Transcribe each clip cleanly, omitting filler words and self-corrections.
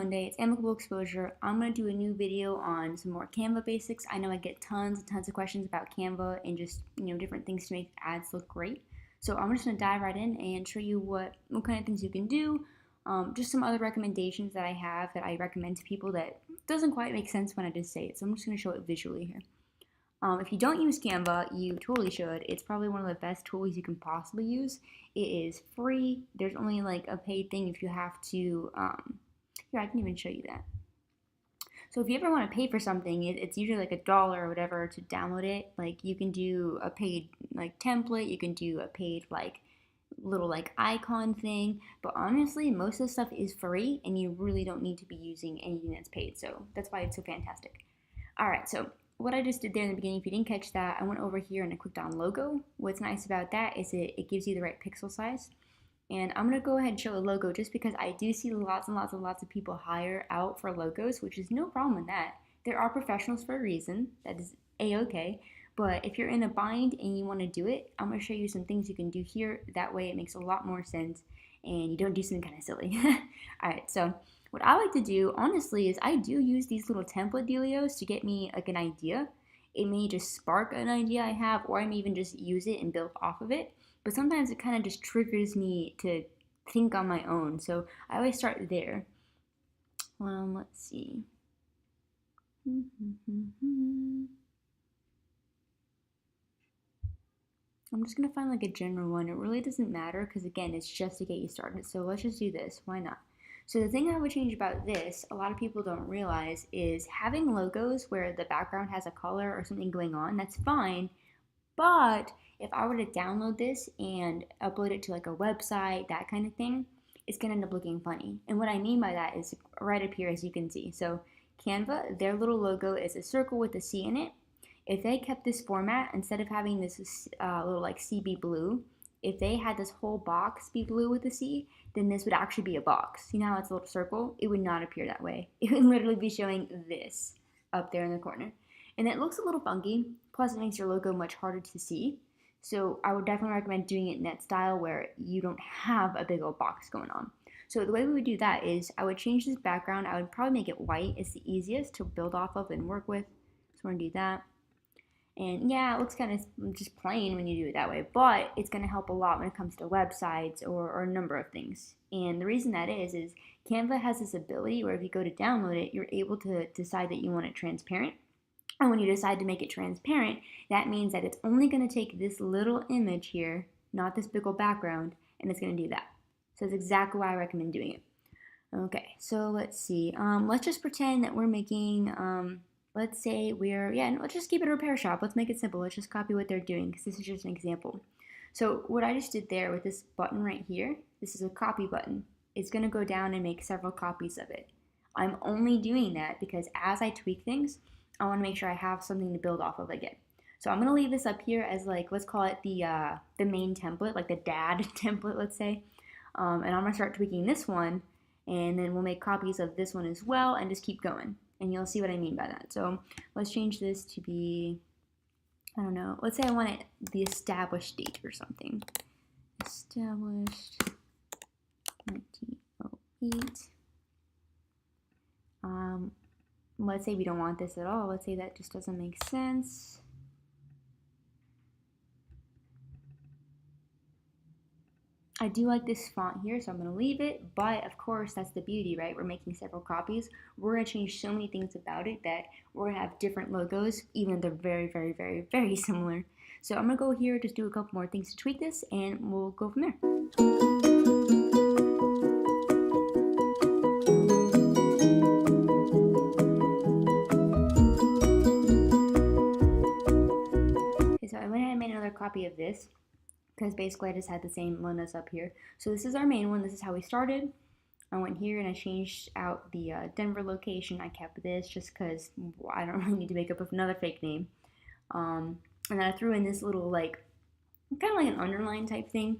Monday, it's amicable exposure. I'm going to do a new video on some more Canva basics. I know I get tons and tons of questions about Canva and just, different things to make ads look great. So I'm just going to dive right in and show you what kind of things you can do. Just some other recommendations that I have that I recommend to people that doesn't quite make sense when I just say it. So I'm just going to show it visually here. If you don't use Canva, you totally should. It's probably one of the best tools you can possibly use. It is free. There's only like a paid thing if you have to, here, I can even show you that. So if you ever want to pay for something, it's usually like $1 or whatever to download it. Like you can do a paid like template, you can do a paid like little like icon thing, but honestly most of the stuff is free and you really don't need to be using anything that's paid. So that's why it's so fantastic. Alright, so what I just did there in the beginning, if you didn't catch that, I went over here and I clicked on logo. What's nice about that is it gives you the right pixel size. And I'm going to go ahead and show a logo just because I do see lots of people hire out for logos, which is no problem with that. There are professionals for a reason. That is a-okay. But if you're in a bind and you want to do it, I'm going to show you some things you can do here. That way it makes a lot more sense and you don't do something kind of silly. Alright, so what I like to do, honestly, is I do use these little template dealios to get me like an idea. It may just spark an idea I have, or I may even just use it and build off of it. But sometimes it kind of just triggers me to think on my own. So I always start there. Let's see. I'm just going to find like a general one. It really doesn't matter because, again, it's just to get you started. So let's just do this. Why not? So the thing I would change about this, a lot of people don't realize, is having logos where the background has a color or something going on. That's fine. But if I were to download this and upload it to like a website, that kind of thing, it's going to end up looking funny. And what I mean by that is right up here, as you can see. So Canva, their little logo is a circle with a C in it. If they kept this format, instead of having this little like C be blue, if they had this whole box be blue with a C, then this would actually be a box. You know how it's a little circle? It would not appear that way. It would literally be showing this up there in the corner. And it looks a little funky, plus it makes your logo much harder to see. So I would definitely recommend doing it in that style where you don't have a big old box going on. So the way we would do that is I would change this background. I would probably make it white. It's the easiest to build off of and work with. So we're going to do that. And yeah, it looks kind of just plain when you do it that way, but it's going to help a lot when it comes to websites or a number of things. And the reason that is Canva has this ability where if you go to download it, you're able to decide that you want it transparent. And when you decide to make it transparent, that means that it's only going to take this little image here, not this big old background, and it's going to do that. So that's exactly why I recommend doing it. Okay, so let's see. Let's just pretend that we're making, let's say let's just keep it a repair shop. Let's make it simple. Let's just copy what they're doing because this is just an example. So what I just did there with this button right here, this is a copy button. It's going to go down and make several copies of it. I'm only doing that because as I tweak things, I want to make sure I have something to build off of again. So I'm going to leave this up here as like, let's call it the main template, like the dad template, let's say. And I'm going to start tweaking this one, and then we'll make copies of this one as well and just keep going. And you'll see what I mean by that. So let's change this to be, I don't know, let's say I want it the established date or something. Established 1908. Let's say we don't want this at all. Let's say that just doesn't make sense. I do like this font here, so I'm going to leave it, but of course that's the beauty, right? We're making several copies. We're going to change so many things about it that we're going to have different logos, even if they're very similar. So I'm going to go here, just do a couple more things to tweak this, and we'll go from there. Okay, so I went ahead and made another copy of this, because basically I just had the same one that's up here. So this is our main one. This is how we started. I went here and I changed out the Denver location. I kept this just because I don't really need to make up another fake name. And then I threw in this little like, kind of like an underline type thing.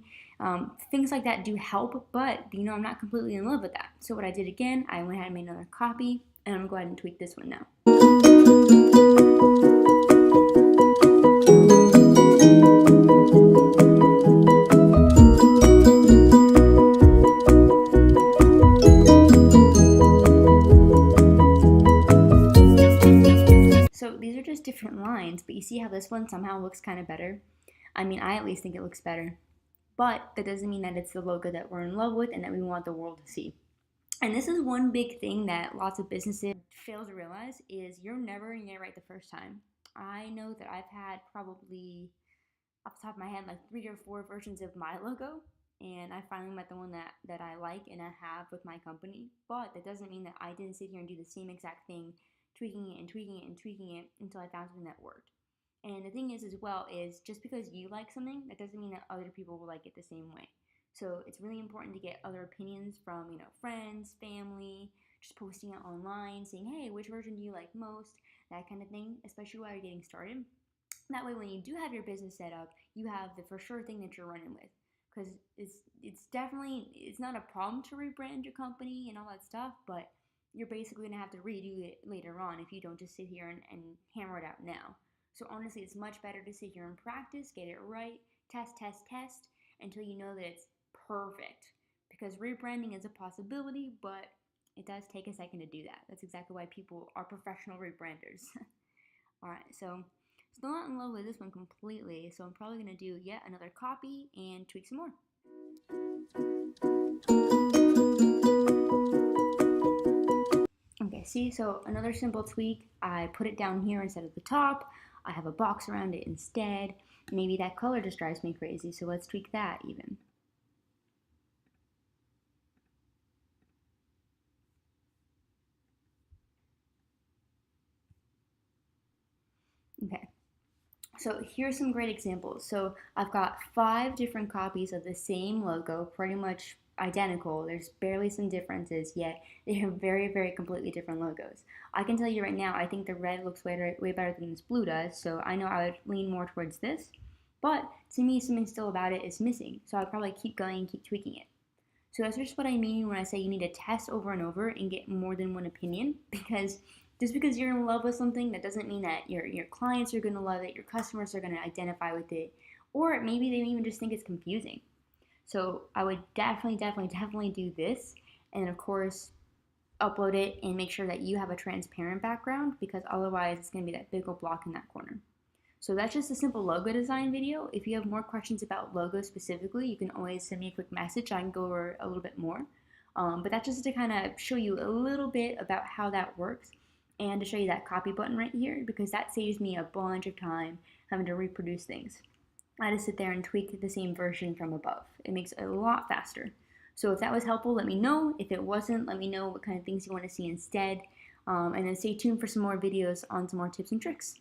Things like that do help, but I'm not completely in love with that. So what I did again, I went ahead and made another copy, and I'm going to go ahead and tweak this one now. just different lines, but you see how this one somehow looks kind of better? I mean, I at least think it looks better. But that doesn't mean that it's the logo that we're in love with and that we want the world to see. And this is one big thing that lots of businesses fail to realize is you're never gonna get it right the first time. I know that I've had probably off the top of my head like 3 or 4 versions of my logo, and I finally met the one that I like and I have with my company. But that doesn't mean that I didn't sit here and do the same exact thing, tweaking it and tweaking it and tweaking it until I found something that worked. And the thing is as well is just because you like something, that doesn't mean that other people will like it the same way. So it's really important to get other opinions from, friends, family, just posting it online, saying, hey, which version do you like most, that kind of thing, especially while you're getting started. That way, when you do have your business set up, you have the for sure thing that you're running with. Because it's not a problem to rebrand your company and all that stuff, but you're basically gonna have to redo it later on if you don't just sit here and hammer it out now. So honestly, it's much better to sit here and practice, get it right, test until you know that it's perfect. Because rebranding is a possibility, but it does take a second to do that. That's exactly why people are professional rebranders. Alright, so still not in love with this one completely, so I'm probably going to do yet another copy and tweak some more. Okay, see, so another simple tweak, I put it down here instead of the top. I have a box around it instead. Maybe that color just drives me crazy, so let's tweak that even. Okay, so here's some great examples. So I've got 5 different copies of the same logo, pretty much identical. There's barely some differences, yet they have very, very completely different logos. I can tell you right now, I think the red looks way better than this blue does, so I know I would lean more towards this. But to me, something still about it is missing, so I'll probably keep going and keep tweaking it. So that's just what I mean when I say you need to test over and over and get more than one opinion, because just because you're in love with something, that doesn't mean that your clients are going to love it, your customers are going to identify with it, or maybe they even just think it's confusing. So I would definitely do this, and of course upload it and make sure that you have a transparent background, because otherwise it's going to be that big old block in that corner. So that's just a simple logo design video. If you have more questions about logos specifically, you can always send me a quick message. I can go over a little bit more. But that's just to kind of show you a little bit about how that works, and to show you that copy button right here, because that saves me a bunch of time having to reproduce things. I just sit there and tweak the same version from above. It makes it a lot faster. So if that was helpful, let me know. If it wasn't, let me know what kind of things you want to see instead. And then stay tuned for some more videos on some more tips and tricks.